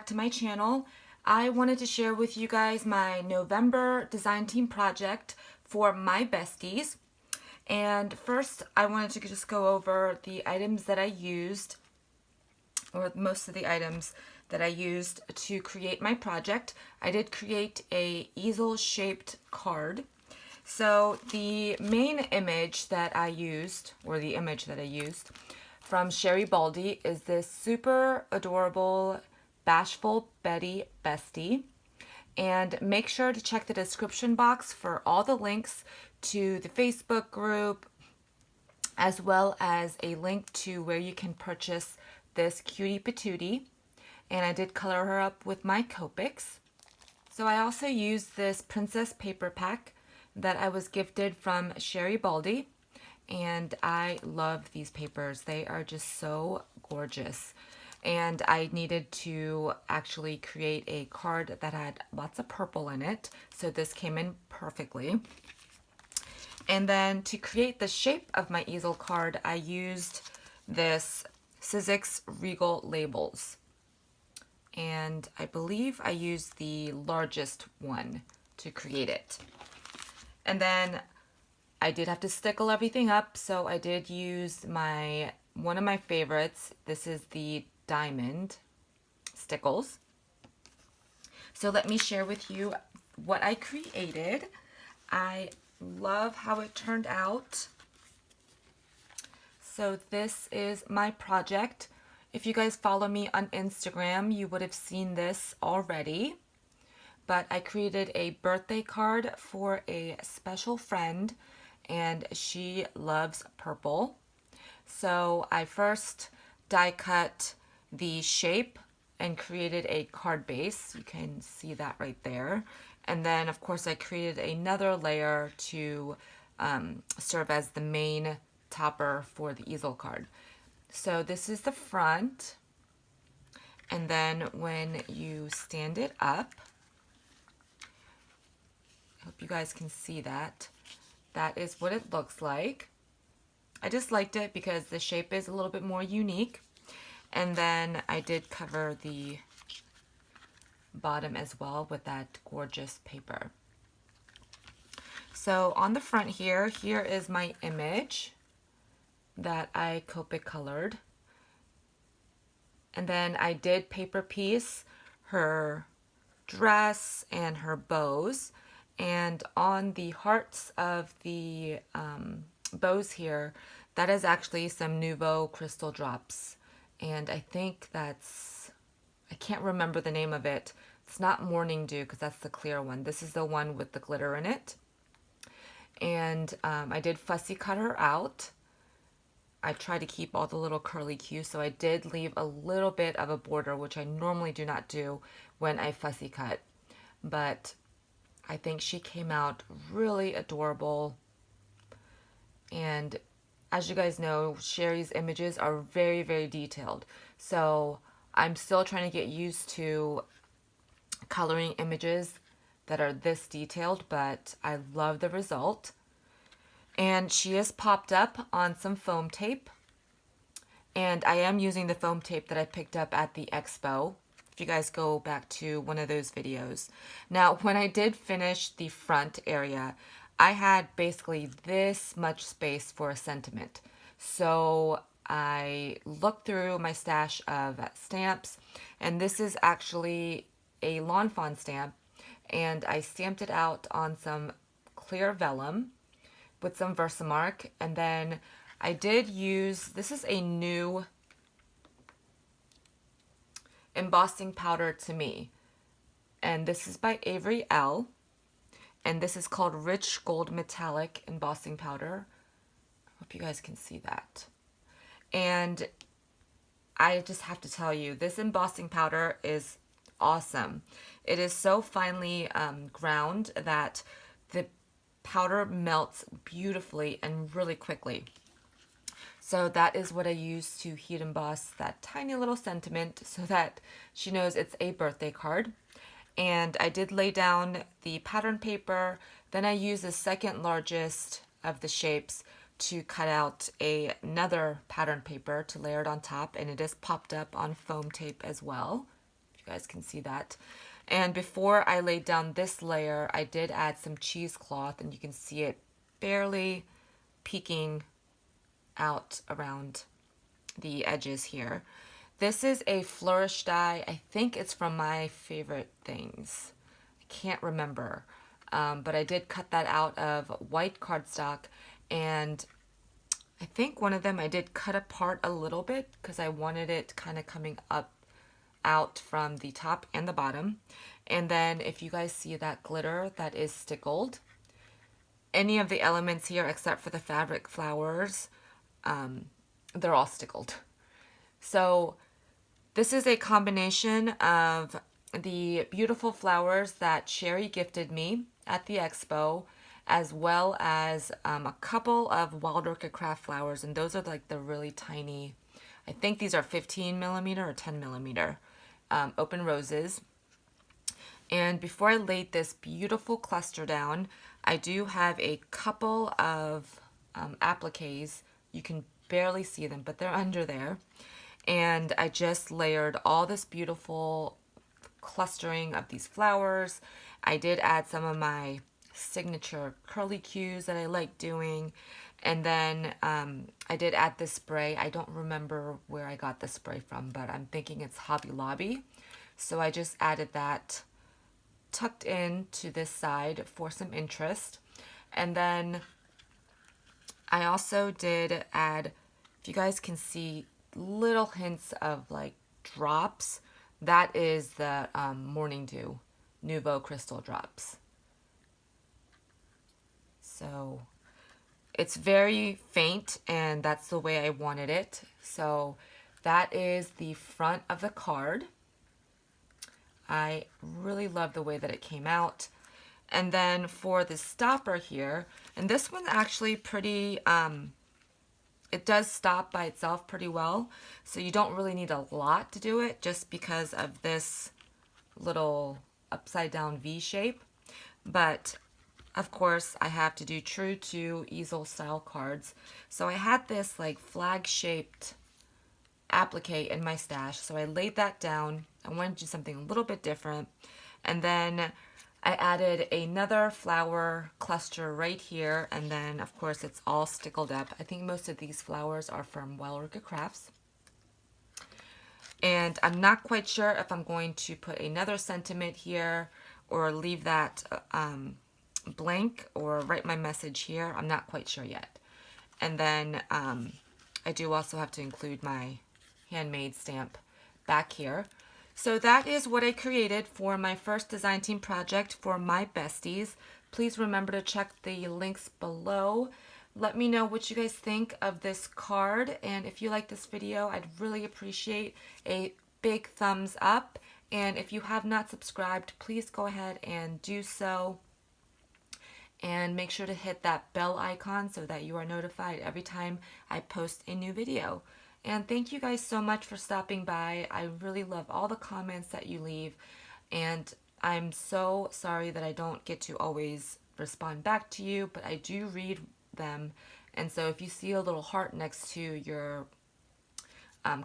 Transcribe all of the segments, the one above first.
to my channel. I wanted to share with you guys my November design team project for my besties. And first, I wanted to just go over the items that I used, or most of the items that I used to create my project. I did create a easel shaped card. So the main image that I used, or the image that I used from Sherry Baldy, is this super adorable Bashful Betty bestie. And make sure to check the description box for all the links to the Facebook group, as well as a link to where you can purchase this cutie patootie. And I did color her up with my Copics. So I also used this princess paper pack that I was gifted from Sherry Baldy, and I love these papers. They are just so gorgeous. And I needed to actually create a card that had lots of purple in it, so this came in perfectly. And then to create the shape of my easel card, I used this Sizzix Regal labels. And I believe I used the largest one to create it. And then I did have to stickle everything up, so I did use one of my favorites. This is the diamond stickles. So let me share with you what I created. I love how it turned out. So this is my project. If you guys follow me on Instagram, you would have seen this already. But I created a birthday card for a special friend, and she loves purple. So I first die cut the shape and created a card base. You can see that right there. And then of course I created another layer to serve as the main topper for the easel card. So this is the front, and then when you stand it up, I hope you guys can see that. That is what it looks like. I just liked it because the shape is a little bit more unique. And then I did cover the bottom as well with that gorgeous paper. So on the front here is my image that I Copic colored. And then I did paper piece her dress and her bows. And on the hearts of the bows here, that is actually some Nouveau crystal drops. And I think that's, I can't remember the name of it. It's not Morning Dew because that's the clear one. This is the one with the glitter in it. And I did fussy cut her out. I tried to keep all the little curly cues, so I did leave a little bit of a border, which I normally do not do when I fussy cut. But I think she came out really adorable. And as you guys know, Sherry's images are very, very detailed. So I'm still trying to get used to coloring images that are this detailed, but I love the result. And she is popped up on some foam tape. And I am using the foam tape that I picked up at the expo. If you guys go back to one of those videos. Now, when I did finish the front area, I had basically this much space for a sentiment. So I looked through my stash of stamps, and this is actually a Lawn Fawn stamp, and I stamped it out on some clear vellum with some Versamark, and then I did use, this is a new embossing powder to me, and this is by Avery L, and this is called Rich Gold Metallic Embossing Powder. I hope you guys can see that. And I just have to tell you, this embossing powder is awesome. It is so finely ground that the powder melts beautifully and really quickly. So that is what I use to heat emboss that tiny little sentiment so that she knows it's a birthday card. And I did lay down the pattern paper. Then I used the second largest of the shapes to cut out another pattern paper to layer it on top, and it is popped up on foam tape as well. If you guys can see that. And before I laid down this layer, I did add some cheesecloth, and you can see it barely peeking out around the edges here. This is a flourish die. I think it's from My Favorite Things. I can't remember, but I did cut that out of white cardstock, and I think one of them I did cut apart a little bit because I wanted it kind of coming up out from the top and the bottom. And then if you guys see that glitter, that is stickled. Any of the elements here except for the fabric flowers, they're all stickled. So this is a combination of the beautiful flowers that Sherry gifted me at the expo, as well as a couple of Wild Orchid Craft flowers, and those are like the really tiny, I think these are 15 millimeter or 10 millimeter open roses. And before I laid this beautiful cluster down, I do have a couple of appliques. You can barely see them, but they're under there. And I just layered all this beautiful clustering of these flowers. I did add some of my signature curly cues that I like doing. And then I did add this spray. I don't remember where I got the spray from, but I'm thinking it's Hobby Lobby. So I just added that tucked in to this side for some interest. And then I also did add, if you guys can see, little hints of like drops. That is the Morning Dew Nouveau Crystal Drops. So it's very faint, and that's the way I wanted it. So that is the front of the card. I really love the way that it came out. And then for the stopper here, and this one's actually pretty, it does stop by itself pretty well. So you don't really need a lot to do it just because of this little upside down V shape. But of course, I have to do true to easel style cards. So I had this like flag shaped applique in my stash. So I laid that down. I wanted to do something a little bit different. And then I added another flower cluster right here. And then of course it's all stickled up. I think most of these flowers are from Wild Orchid Crafts. And I'm not quite sure if I'm going to put another sentiment here or leave that blank or write my message here. I'm not quite sure yet. And then I do also have to include my handmade stamp back here. So that is what I created for my first design team project for My Besties. Please remember to check the links below. Let me know what you guys think of this card, and if you like this video, I'd really appreciate a big thumbs up. And if you have not subscribed, please go ahead and do so. And make sure to hit that bell icon so that you are notified every time I post a new video. And thank you guys so much for stopping by. I really love all the comments that you leave. And I'm so sorry that I don't get to always respond back to you, but I do read them. And so if you see a little heart next to your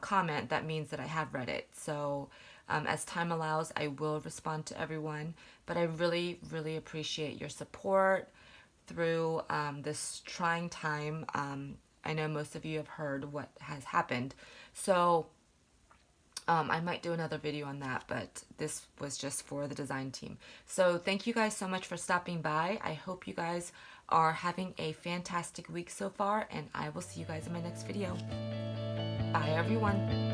comment, that means that I have read it. So as time allows, I will respond to everyone, but I really, really appreciate your support through this trying time. I know most of you have heard what has happened, so I might do another video on that, but this was just for the design team. So thank you guys so much for stopping by. I hope you guys are having a fantastic week so far, and I will see you guys in my next video. Bye, everyone.